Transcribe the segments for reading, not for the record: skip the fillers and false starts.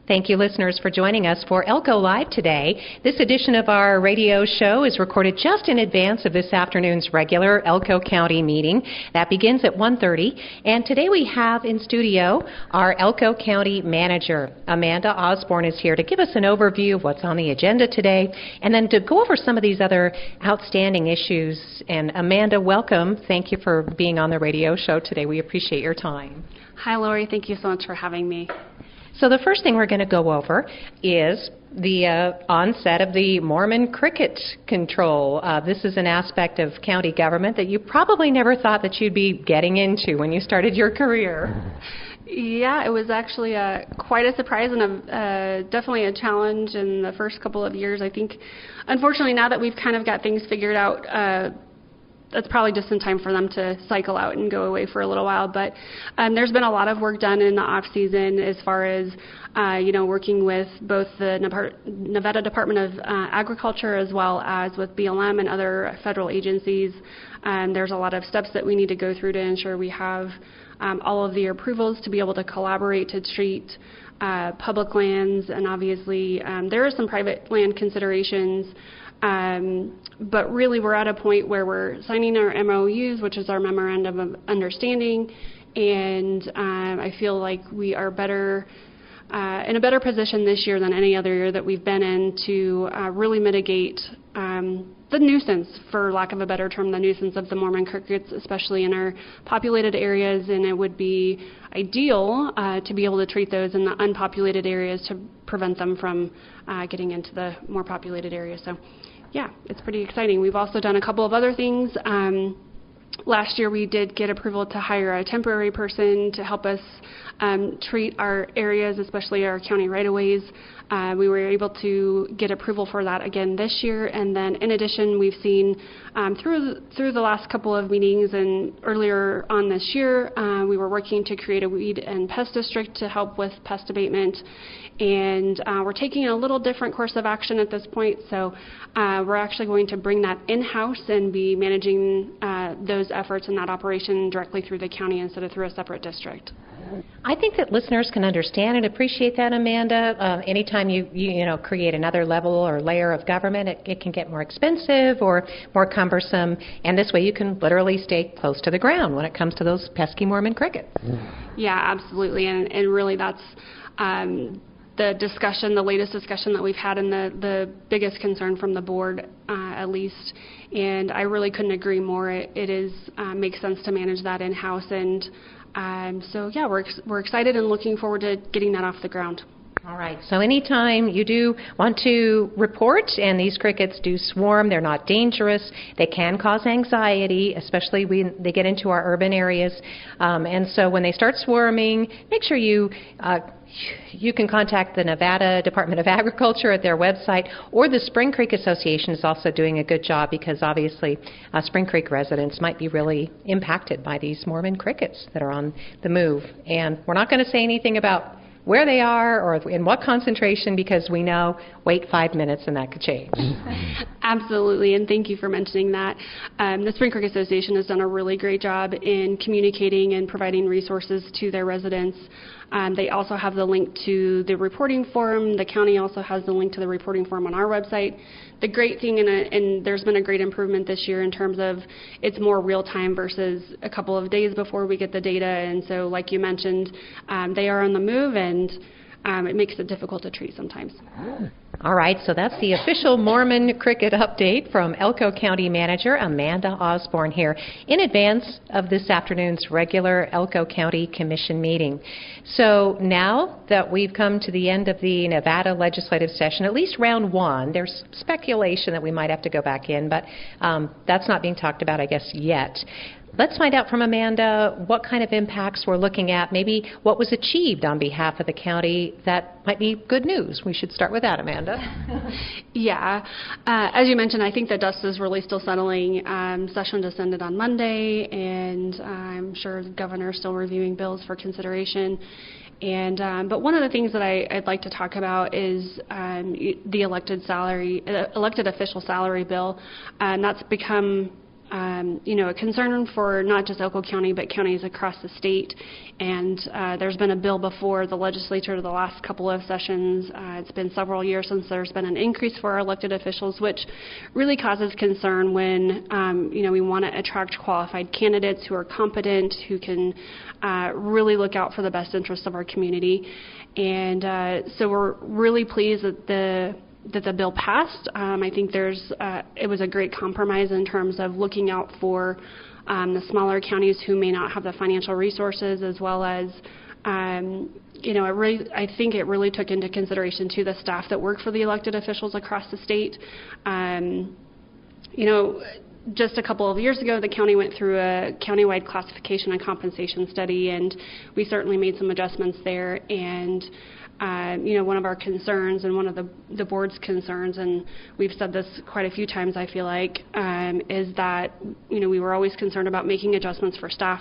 Thank you, listeners, for joining us for Elko Live today. This edition of our radio show is recorded just in advance of this afternoon's regular Elko County meeting. That begins at 1:30. And today we have in studio our Elko County manager, Amanda Osborne, is here to give us an overview of what's on the agenda today and then to go over some of these other outstanding issues. And Amanda, welcome. Thank you for being on the radio show today. We appreciate your time. Hi, Lori. Thank you so much for having me. So the first thing we're going to go over is the onset of the Mormon Cricket control. This is an aspect of county government that you probably never thought that you'd be getting into when you started your career. Yeah, it was actually quite a surprise and definitely a challenge in the first couple of years. I think, unfortunately, now that we've kind of got things figured out, that's probably just in time for them to cycle out and go away for a little while. But there's been a lot of work done in the off season as far as working with both the Nevada Department of Agriculture as well as with BLM and other federal agencies. There's a lot of steps that we need to go through to ensure we have all of the approvals to be able to collaborate to treat public lands, and obviously there are some private land considerations. But really, we're at a point where we're signing our MOUs, which is our Memorandum of Understanding, and I feel like we are in a better position this year than any other year that we've been in to really mitigate the nuisance, for lack of a better term, the nuisance of the Mormon crickets, especially in our populated areas, and it would be ideal to be able to treat those in the unpopulated areas to prevent them from getting into the more populated areas. So, yeah, it's pretty exciting. We've also done a couple of other things. Last year we did get approval to hire a temporary person to help us treat our areas, especially our county right-of-ways. We were able to get approval for that again this year, and then in addition we've seen through the last couple of meetings and earlier on this year, we were working to create a weed and pest district to help with pest abatement, and we're taking a little different course of action at this point. So we're actually going to bring that in-house and be managing those efforts and that operation directly through the county instead of through a separate district. I think that listeners can understand and appreciate that, Amanda. Anytime you create another level or layer of government, it can get more expensive or more cumbersome, and this way you can literally stay close to the ground when it comes to those pesky Mormon crickets. Yeah, absolutely, and really that's the latest discussion that we've had, and the biggest concern from the board, at least, and I really couldn't agree more. It makes sense to manage that in-house, and so yeah, we're excited and looking forward to getting that off the ground. All right, so anytime you do want to report and these crickets do swarm, they're not dangerous, they can cause anxiety, especially when they get into our urban areas, and so when they start swarming, make sure you can contact the Nevada Department of Agriculture at their website, or the Spring Creek Association is also doing a good job, because obviously Spring Creek residents might be really impacted by these Mormon crickets that are on the move. And we're not going to say anything about where they are or in what concentration, because we know, wait 5 minutes and that could change. Absolutely, and thank you for mentioning that. The Spring Creek Association has done a really great job in communicating and providing resources to their residents. They also have the link to the reporting form. The county also has the link to the reporting form on our website. The great thing, and there's been a great improvement this year in terms of it's more real-time versus a couple of days before we get the data, and so like you mentioned, they are on the move, and it makes it difficult to treat sometimes. All right, so that's the official Mormon Cricket update from Elko County Manager Amanda Osborne here in advance of this afternoon's regular Elko County Commission meeting. So now that we've come to the end of the Nevada legislative session, at least round one, there's speculation that we might have to go back in, but that's not being talked about, I guess, yet. Let's find out from Amanda what kind of impacts we're looking at, maybe what was achieved on behalf of the county that might be good news. We should start with that, Amanda. Yeah. As you mentioned, I think the dust is really still settling. Session just ended on Monday, and I'm sure the governor is still reviewing bills for consideration. But one of the things that I'd like to talk about is the elected official salary bill, and that's become a concern for not just Elko County, but counties across the state. And there's been a bill before the legislature the last couple of sessions. It's been several years since there's been an increase for our elected officials, which really causes concern when, we want to attract qualified candidates who are competent, who can really look out for the best interests of our community. And so we're really pleased that the bill passed. I think it was a great compromise in terms of looking out for the smaller counties who may not have the financial resources, as well as, I think it really took into consideration too the staff that work for the elected officials across the state. Just a couple of years ago, the county went through a countywide classification and compensation study, and we certainly made some adjustments there. And one of our concerns and one of the board's concerns, and we've said this quite a few times, I feel like, is that, we were always concerned about making adjustments for staff,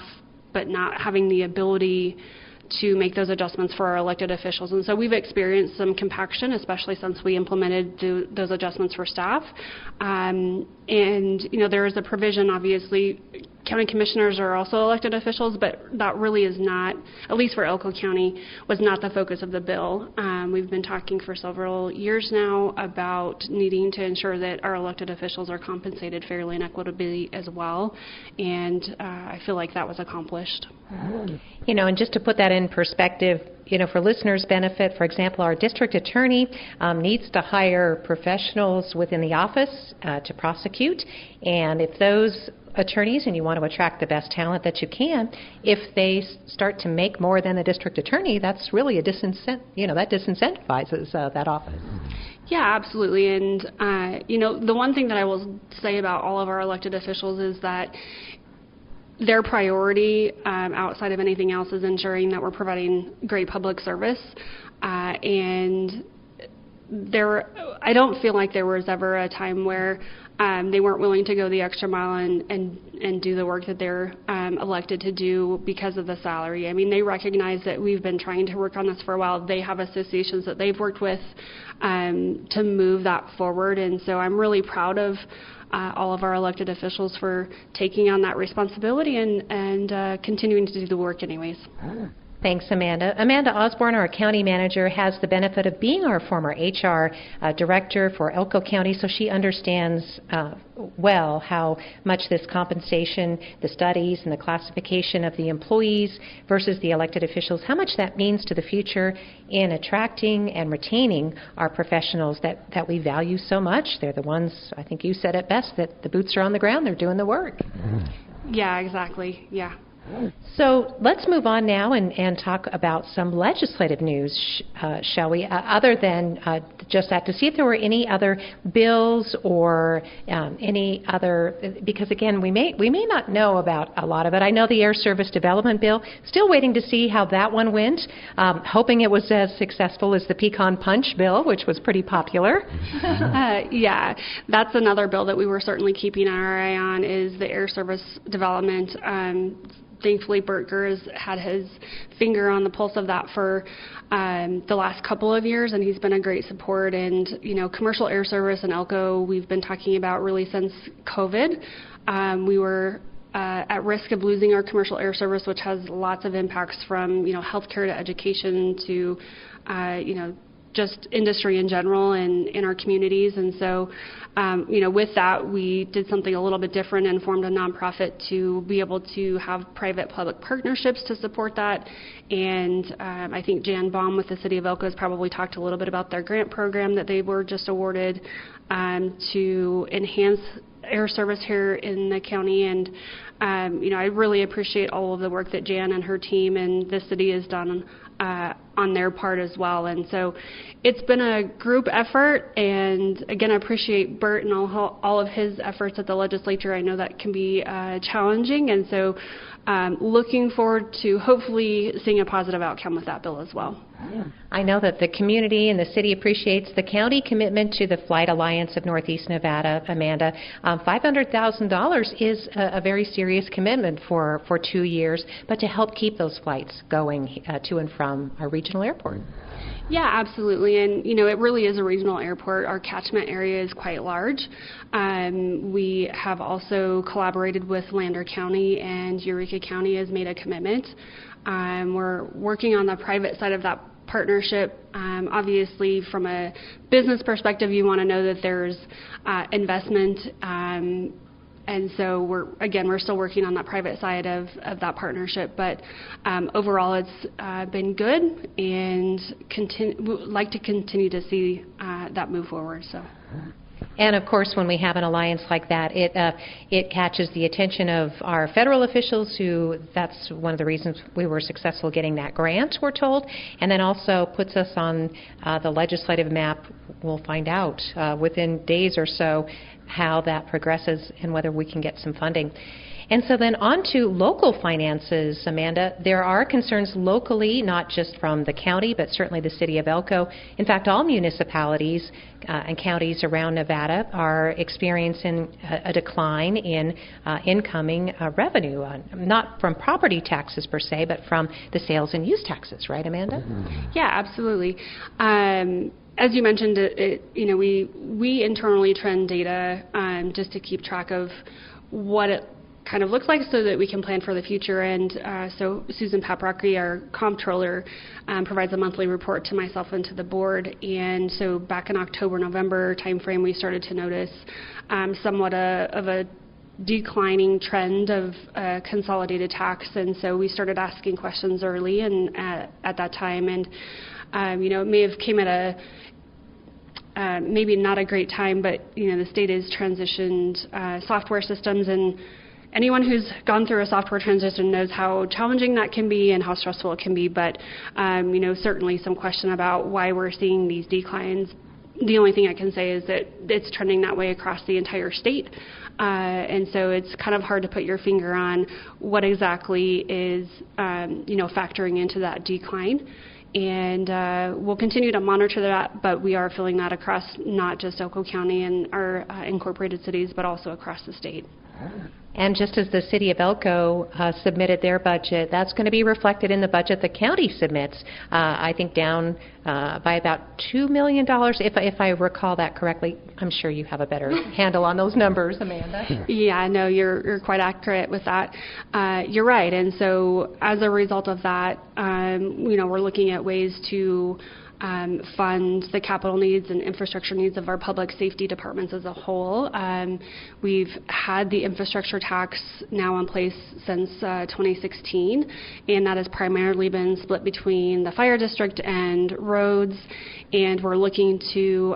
but not having the ability to make those adjustments for our elected officials. And so we've experienced some compaction, especially since we implemented those adjustments for staff. There is a provision, obviously, county commissioners are also elected officials, but that really is not, at least for Elko County, was not the focus of the bill. We've been talking for several years now about needing to ensure that our elected officials are compensated fairly and equitably as well, and I feel like that was accomplished. And just to put that in perspective, for listeners' benefit, for example, our district attorney needs to hire professionals within the office to prosecute, and if those attorneys, and you want to attract the best talent that you can, if they start to make more than the district attorney, that's really a that disincentivizes that office. Yeah, absolutely. And, the one thing that I will say about all of our elected officials is that their priority, outside of anything else, is ensuring that we're providing great public service. And I don't feel like there was ever a time where they weren't willing to go the extra mile and do the work that they're elected to do because of the salary. I mean, they recognize that we've been trying to work on this for a while. They have associations that they've worked with to move that forward. And so I'm really proud of all of our elected officials for taking on that responsibility and continuing to do the work anyways. Thanks, Amanda. Amanda Osborne, our county manager, has the benefit of being our former HR director for Elko County, so she understands well how much this compensation, the studies, and the classification of the employees versus the elected officials, how much that means to the future in attracting and retaining our professionals that we value so much. They're the ones, I think you said it best, that the boots are on the ground, they're doing the work. Yeah, exactly. Yeah. So let's move on now and talk about some legislative news, shall we, other than just that, to see if there were any other bills or any other, because again, we may not know about a lot of it. I know the Air Service Development Bill, still waiting to see how that one went, hoping it was as successful as the Pecan Punch Bill, which was pretty popular. Yeah, that's another bill that we were certainly keeping our eye on, is the Air Service Development. Thankfully, Bert Gurr has had his finger on the pulse of that for the last couple of years, and he's been a great support. And, commercial air service in Elko, we've been talking about really since COVID. We were at risk of losing our commercial air service, which has lots of impacts from, healthcare to education to, just industry in general and in our communities. And so, with that, we did something a little bit different and formed a nonprofit to be able to have private-public partnerships to support that. And I think Jan Baum with the City of Elko has probably talked a little bit about their grant program that they were just awarded to enhance air service here in the county. And, I really appreciate all of the work that Jan and her team and the city has done on their part as well. And so it's been a group effort, and again, I appreciate Bert and all of his efforts at the legislature. I know that can be challenging, and so looking forward to hopefully seeing a positive outcome with that bill as well. I know that the community and the city appreciates the county commitment to the Flight Alliance of Northeast Nevada, Amanda. $500,000 is a very serious commitment for 2 years, but to help keep those flights going to and from our region. regional airport. Yeah, absolutely. And, it really is a regional airport. Our catchment area is quite large. We have also collaborated with Lander County, and Eureka County has made a commitment. We're working on the private side of that partnership. Obviously, from a business perspective, you want to know that there's investment. And so we're still working on that private side of that partnership. But overall, it's been good, and would like to continue to see that move forward. So. And of course, when we have an alliance like that, it catches the attention of our federal officials, that's one of the reasons we were successful getting that grant, we're told, and then also puts us on the legislative map. We'll find out within days or so how that progresses and whether we can get some funding. And so then on to local finances, Amanda. There are concerns locally, not just from the county, but certainly the city of Elko. In fact, all municipalities and counties around Nevada are experiencing a decline in incoming revenue, not from property taxes per se, but from the sales and use taxes, right, Amanda? Mm-hmm. Yeah, absolutely. As you mentioned, we internally trend data just to keep track of what it kind of looks like so that we can plan for the future. And so Susan Paprocki, our comptroller, provides a monthly report to myself and to the board. And so back in October, November timeframe, we started to notice somewhat of a declining trend of consolidated tax. And so we started asking questions early and at that time. And it may have came at maybe not a great time, but the state has transitioned software systems, and anyone who's gone through a software transition knows how challenging that can be and how stressful it can be. But certainly some question about why we're seeing these declines. The only thing I can say is that it's trending that way across the entire state, and so it's kind of hard to put your finger on what exactly is factoring into that decline. And we'll continue to monitor that, but we are feeling that across not just Elko County and our incorporated cities, but also across the state. And just as the city of Elko submitted their budget, that's going to be reflected in the budget the county submits, I think down by about $2 million, if I recall that correctly. I'm sure you have a better handle on those numbers, Amanda. Yeah, no, you're quite accurate with that. You're right. And so as a result of that, we're looking at ways to fund the capital needs and infrastructure needs of our public safety departments as a whole. We've had the infrastructure tax now in place since 2016, and that has primarily been split between the fire district and roads, and we're looking to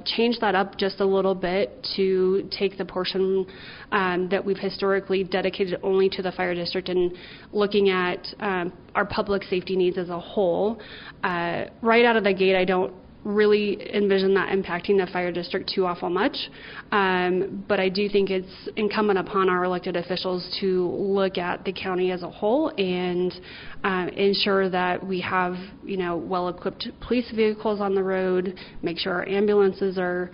change that up just a little bit to take the portion that we've historically dedicated only to the fire district and looking at our public safety needs as a whole. Right out of the gate, I don't really envision that impacting the fire district too awful much, but I do think it's incumbent upon our elected officials to look at the county as a whole and ensure that we have well-equipped police vehicles on the road, make sure our ambulances are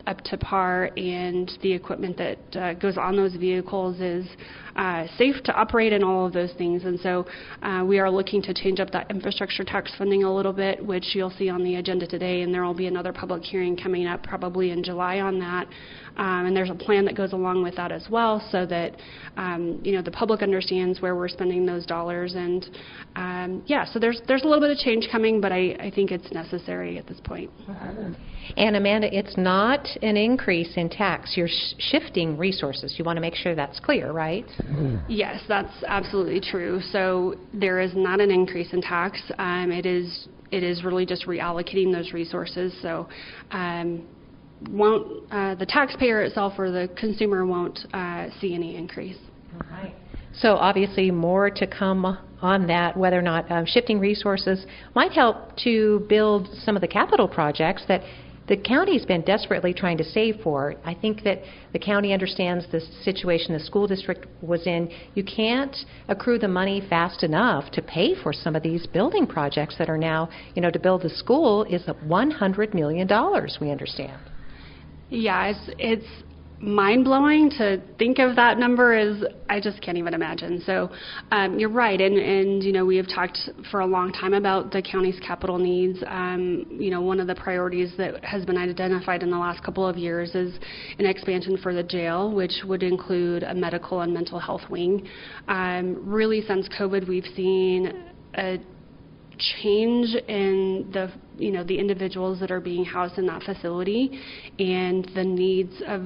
up to par, and the equipment that goes on those vehicles is safe to operate, and all of those things. And so we are looking to change up that infrastructure tax funding a little bit, which you'll see on the agenda today, and there will be another public hearing coming up probably in July on that. And there's a plan that goes along with that as well, so that the public understands where we're spending those dollars. And so there's a little bit of change coming, but I think it's necessary at this point. And Amanda, it's not an increase in tax. You're shifting resources. You want to make sure that's clear, right? Yes, that's absolutely true. So there is not an increase in tax. It is really just reallocating those resources. So the taxpayer itself or the consumer won't see any increase. All right. So obviously more to come on that, whether or not shifting resources might help to build some of the capital projects that the county's been desperately trying to save for. I think that the county understands the situation the school district was in. You can't accrue the money fast enough to pay for some of these building projects that are now, to build the school is $100 million, we understand. Yeah, it's mind-blowing to think of that number. I just can't even imagine. So you're right, and you know, we have talked for a long time about the county's capital needs. You know, one of the priorities that has been identified in the last couple of years is an expansion for the jail, which would include a medical and mental health wing. Really, since COVID, we've seen a change in the individuals that are being housed in that facility, and the needs of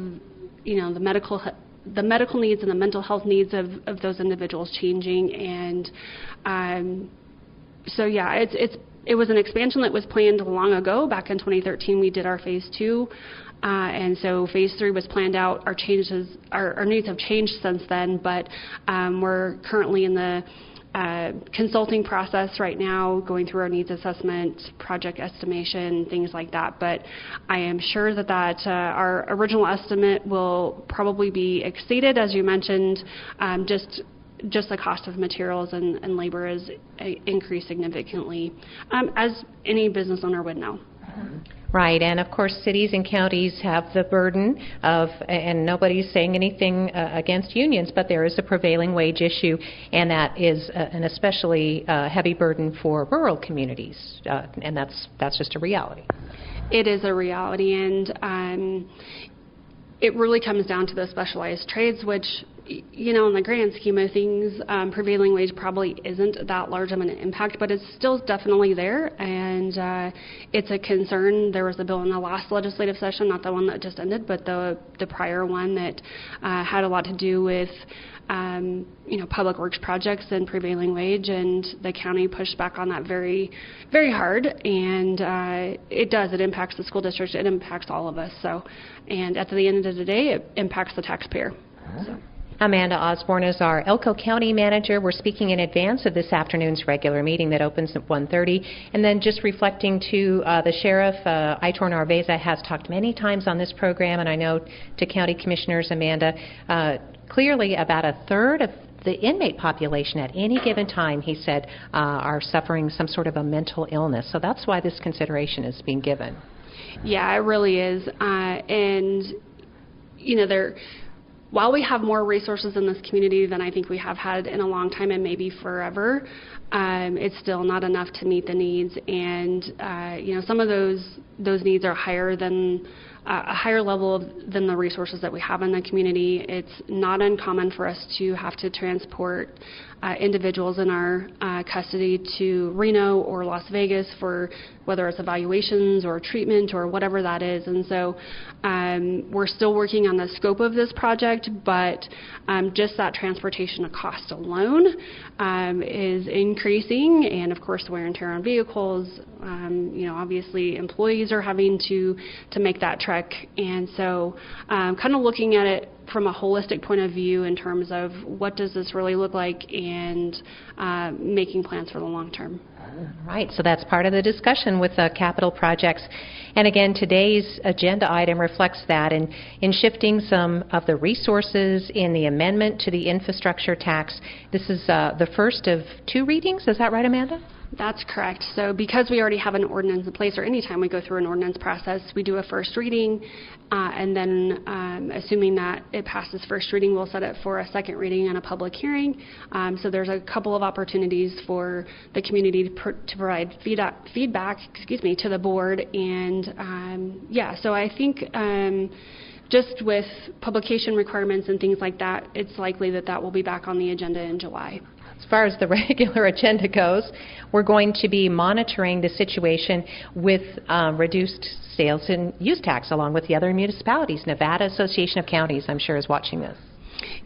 the medical needs and the mental health needs of those individuals changing. And so yeah, it was an expansion that was planned long ago. Back in 2013 we did our phase 2, and so phase 3 was planned out. Our needs have changed since then, but we're currently in the consulting process right now, going through our needs assessment, project estimation, things like that. But I am sure that our original estimate will probably be exceeded, as you mentioned. Just the cost of materials and labor is increased significantly, as any business owner would know. Right, and of course cities and counties have the burden of, and nobody's saying anything against unions, but there is a prevailing wage issue, and that is an especially heavy burden for rural communities, and that's just a reality. It is a reality, and it really comes down to the specialized trades, which, in the grand scheme of things, prevailing wage probably isn't that large of an impact, but it's still definitely there, and it's a concern. There was a bill in the last legislative session, not the one that just ended, but the prior one that had a lot to do with public works projects and prevailing wage, and the county pushed back on that very, very hard, and it impacts the school district, it impacts all of us. So, and at the end of the day, it impacts the taxpayer. So. Amanda Osborne is our Elko County manager. We're speaking in advance of this afternoon's regular meeting that opens at 1:30. And then just reflecting to the sheriff, Aitor Narveza has talked many times on this program, and I know to county commissioners, Amanda, clearly about a third of the inmate population at any given time, he said, are suffering some sort of a mental illness. So that's why this consideration is being given. Yeah, it really is. And, while we have more resources in this community than I think we have had in a long time and maybe forever, it's still not enough to meet the needs. And, some of those needs are higher than a higher level than the resources that we have in the community. It's not uncommon for us to have to transport individuals in our custody to Reno or Las Vegas for whether it's evaluations or treatment or whatever that is. And so we're still working on the scope of this project, but just that transportation cost alone is increasing, and of course wear and tear on vehicles. Obviously employees are having to make that trek, and so kind of looking at it from a holistic point of view in terms of what does this really look like, and making plans for the long term. Right, so that's part of the discussion with capital projects. And again, today's agenda item reflects that in shifting some of the resources in the amendment to the infrastructure tax. This is the first of 2 readings. Is that right, Amanda? That's correct. So because we already have an ordinance in place, or anytime we go through an ordinance process, we do a first reading, and then assuming that it passes first reading, we'll set it for a second reading and a public hearing. So there's a couple of opportunities for the community to provide feedback to the board. And so I think just with publication requirements and things like that, it's likely that will be back on the agenda in July. As far as the regular agenda goes, we're going to be monitoring the situation with reduced sales and use tax along with the other municipalities. Nevada Association of Counties, I'm sure, is watching this.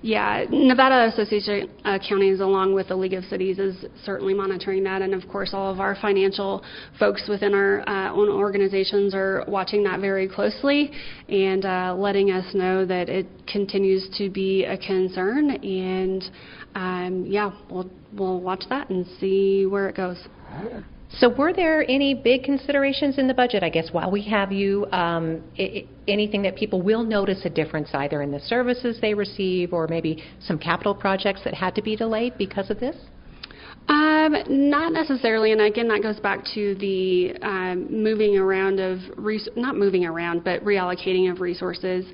Yeah, Nevada Association of Counties along with the League of Cities is certainly monitoring that, and of course all of our financial folks within our own organizations are watching that very closely and letting us know that it continues to be a concern, and we'll watch that and see where it goes. So were there any big considerations in the budget, I guess, while we have you, anything that people will notice a difference either in the services they receive or maybe some capital projects that had to be delayed because of this? Not necessarily, and again, that goes back to the moving around of, not moving around, but reallocating of resources.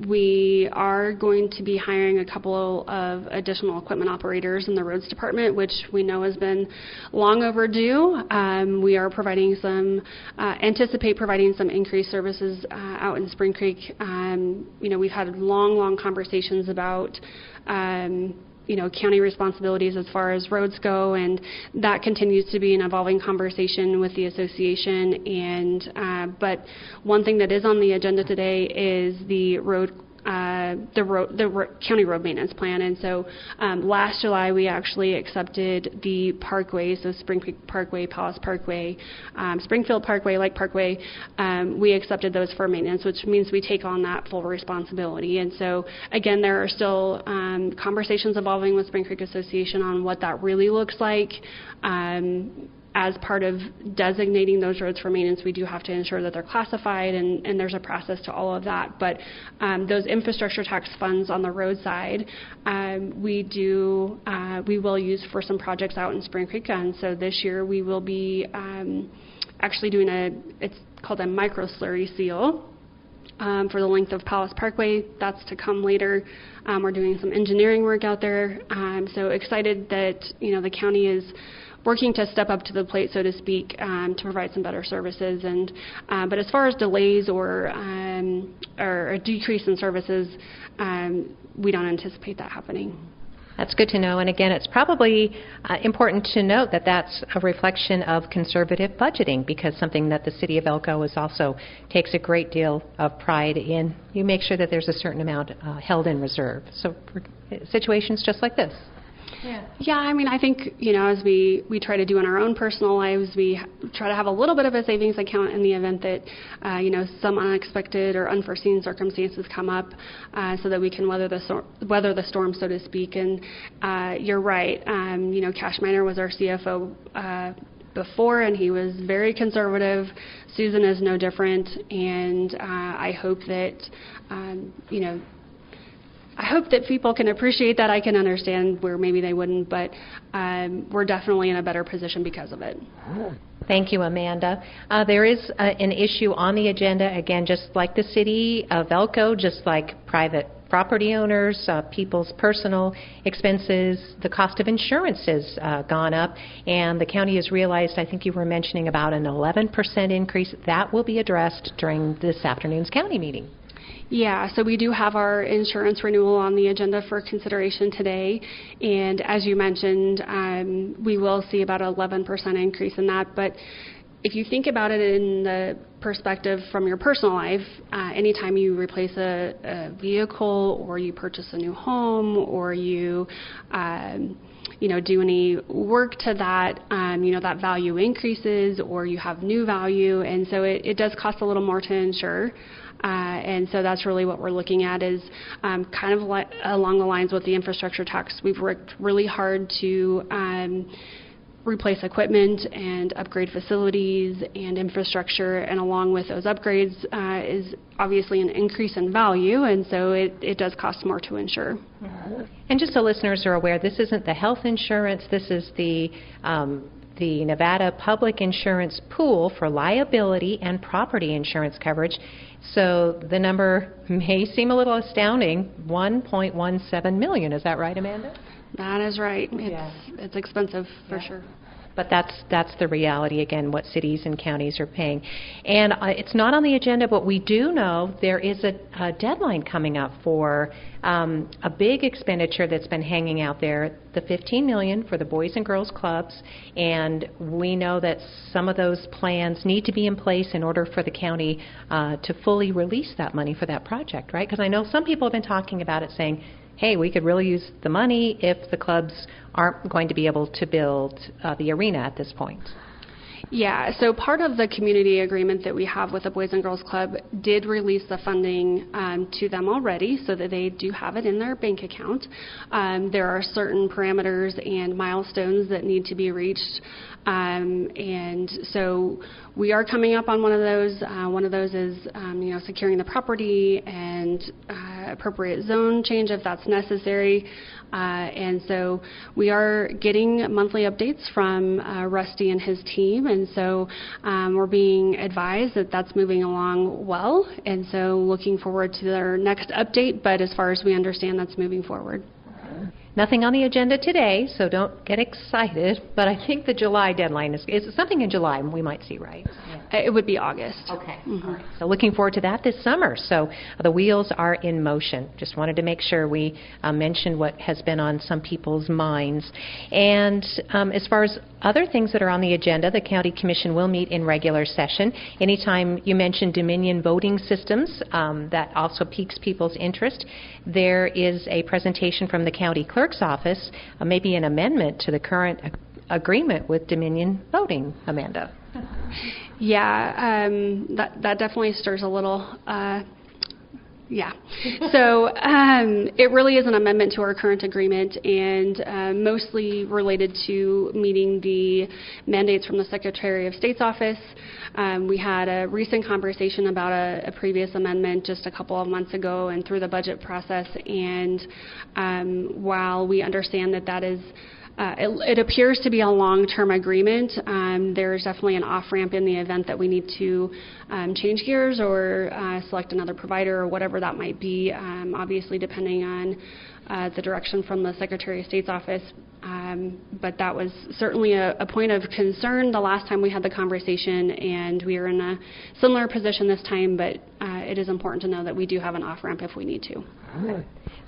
We are going to be hiring a couple of additional equipment operators in the roads department, which we know has been long overdue. We are providing anticipate providing some increased services out in Spring Creek. We've had long conversations about county responsibilities as far as roads go, and that continues to be an evolving conversation with the association. And but one thing that is on the agenda today is the county road maintenance plan. And so last July we actually accepted the parkways, so Spring Creek Parkway, Palace Parkway, Springfield Parkway, Lake Parkway. We accepted those for maintenance, which means we take on that full responsibility. And so again, there are still conversations evolving with Spring Creek Association on what that really looks like. As part of designating those roads for maintenance, we do have to ensure that they're classified, and there's a process to all of that. But those infrastructure tax funds on the road side, we will use for some projects out in Spring Creek. And so this year we will be actually doing it's called a micro slurry seal for the length of Palace Parkway. That's to come later. We're doing some engineering work out there. So excited that the county is working to step up to the plate, so to speak, to provide some better services. And but as far as delays or a decrease in services, we don't anticipate that happening. That's good to know. And again, it's probably important to note that that's a reflection of conservative budgeting, because something that the city of Elko is also takes a great deal of pride in. You make sure that there's a certain amount held in reserve. So for situations just like this. Yeah, I think, as we try to do in our own personal lives, we try to have a little bit of a savings account in the event that, some unexpected or unforeseen circumstances come up, so that we can weather the storm, so to speak. And you're right. Cash Miner was our CFO before, and he was very conservative. Susan is no different, and I hope that, I hope that people can appreciate that. I can understand where maybe they wouldn't, but we're definitely in a better position because of it. Thank you, Amanda. There is an issue on the agenda, again, just like the city of Elko, just like private property owners, people's personal expenses, the cost of insurance has gone up, and the county has realized, I think you were mentioning about an 11% increase. That will be addressed during this afternoon's county meeting. Yeah, so we do have our insurance renewal on the agenda for consideration today, and as you mentioned, we will see about an 11% increase in that. But if you think about it in the perspective from your personal life, anytime you replace a vehicle, or you purchase a new home, or you do any work to that, that value increases, or you have new value, and so it does cost a little more to insure. And so that's really what we're looking at, is kind of along the lines with the infrastructure tax. We've worked really hard to replace equipment and upgrade facilities and infrastructure, and along with those upgrades is obviously an increase in value, and so it does cost more to insure. And just so listeners are aware, this isn't the health insurance, this is the Nevada Public Insurance Pool for liability and property insurance coverage. So the number may seem a little astounding, $1.17 million. Is that right, Amanda? That is right. It's expensive for sure. But that's the reality, again, what cities and counties are paying. And it's not on the agenda, but we do know there is a deadline coming up for a big expenditure that's been hanging out there, the $15 million for the Boys and Girls Clubs. And we know that some of those plans need to be in place in order for the county to fully release that money for that project, right? Because I know some people have been talking about it, saying, hey, we could really use the money if the clubs aren't going to be able to build the arena at this point. Yeah, so part of the community agreement that we have with the Boys and Girls Club did release the funding to them already, so that they do have it in their bank account. There are certain parameters and milestones that need to be reached, and so we are coming up on one of those. One of those is securing the property and appropriate zone change if that's necessary. And so we are getting monthly updates from Rusty and his team, and so we're being advised that that's moving along well, and so looking forward to their next update, but as far as we understand, that's moving forward. Nothing on the agenda today, so don't get excited, but I think the July deadline is something in July we might see, right? Yeah. It would be August. Okay. Mm-hmm. All right. So looking forward to that this summer. So the wheels are in motion. Just wanted to make sure we mentioned what has been on some people's minds. And as far as other things that are on the agenda, the County Commission will meet in regular session. Anytime you mention Dominion voting systems, that also piques people's interest. There is a presentation from the County Clerk's Office, maybe an amendment to the current agreement with Dominion voting, Amanda. Yeah, that definitely stirs a little, yeah. So it really is an amendment to our current agreement, and mostly related to meeting the mandates from the Secretary of State's office. We had a recent conversation about a previous amendment just a couple of months ago and through the budget process, and while we understand that that is it appears to be a long-term agreement. There's definitely an off-ramp in the event that we need to change gears or select another provider or whatever that might be, obviously depending on the direction from the Secretary of State's office. But that was certainly a point of concern the last time we had the conversation, and we are in a similar position this time, but it is important to know that we do have an off-ramp if we need to.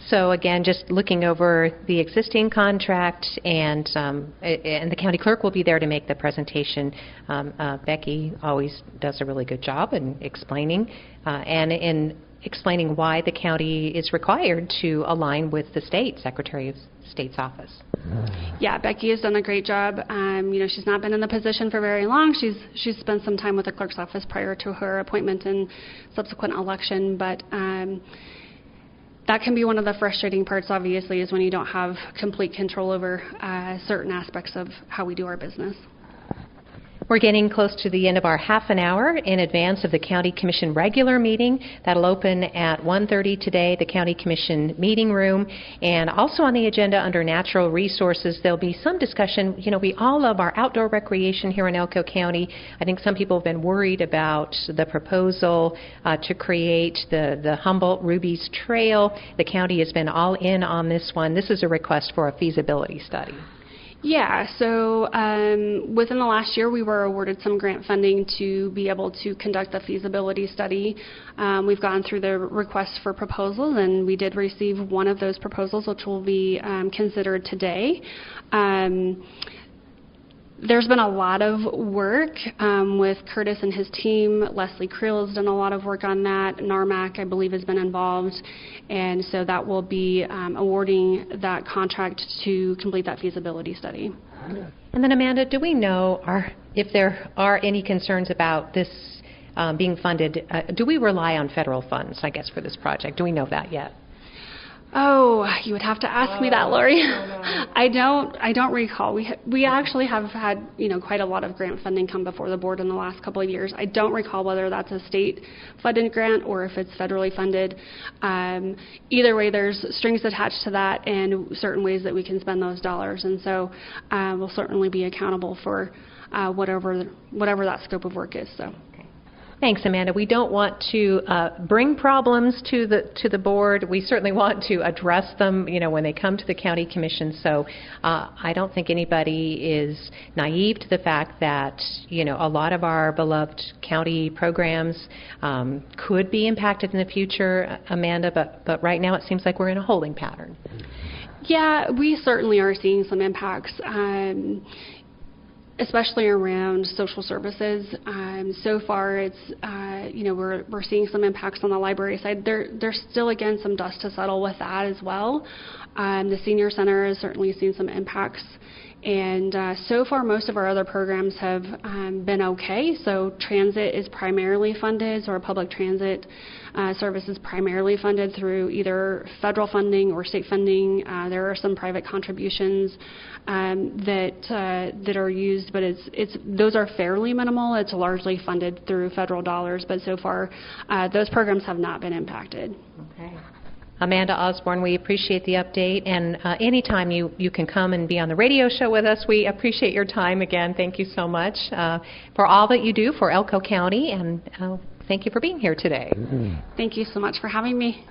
So again, just looking over the existing contract, and the county clerk will be there to make the presentation. Becky always does a really good job in explaining, and in explaining why the county is required to align with the state Secretary of State's office. Yeah, Becky has done a great job. She's not been in the position for very long. She's spent some time with the clerk's office prior to her appointment and subsequent election, but that can be one of the frustrating parts, obviously, is when you don't have complete control over certain aspects of how we do our business. We're getting close to the end of our half an hour in advance of the County Commission regular meeting. That'll open at 1:30 today, the County Commission meeting room. And also on the agenda under natural resources, there'll be some discussion. We all love our outdoor recreation here in Elko County. I think some people have been worried about the proposal to create the Humboldt Rubies Trail. The county has been all in on this one. This is a request for a feasibility study. Yeah, so within the last year we were awarded some grant funding to be able to conduct the feasibility study. We've gone through the requests for proposals, and we did receive one of those proposals, which will be considered today. There's been a lot of work with Curtis and his team. Leslie Creel has done a lot of work on that. NARMAC, I believe, has been involved. And so that will be awarding that contract to complete that feasibility study. And then, Amanda, do we know if there are any concerns about this being funded? Do we rely on federal funds, I guess, for this project? Do we know that yet? Oh, you would have to ask me that, Lori. I don't recall. We actually have had quite a lot of grant funding come before the board in the last couple of years. I don't recall whether that's a state funded grant or if it's federally funded. Either way, there's strings attached to that and certain ways that we can spend those dollars, and so we'll certainly be accountable for whatever that scope of work is. So. Thanks, Amanda. We don't want to bring problems to the board. We certainly want to address them, when they come to the County Commission. So I don't think anybody is naive to the fact that, a lot of our beloved county programs could be impacted in the future, Amanda, but right now it seems like we're in a holding pattern. Yeah, we certainly are seeing some impacts. Especially around social services. So far, it's we're seeing some impacts on the library side. There's still, again, some dust to settle with that as well. The senior center has certainly seen some impacts, and so far, most of our other programs have been okay. So transit is primarily funded, so our public transit service is primarily funded through either federal funding or state funding. There are some private contributions that are used, but those are fairly minimal. It's largely funded through federal dollars, but so far those programs have not been impacted. Okay. Amanda Osborne, we appreciate the update, and anytime you can come and be on the radio show with us, we appreciate your time again. Thank you so much for all that you do for Elko County, and thank you for being here today. Thank you so much for having me.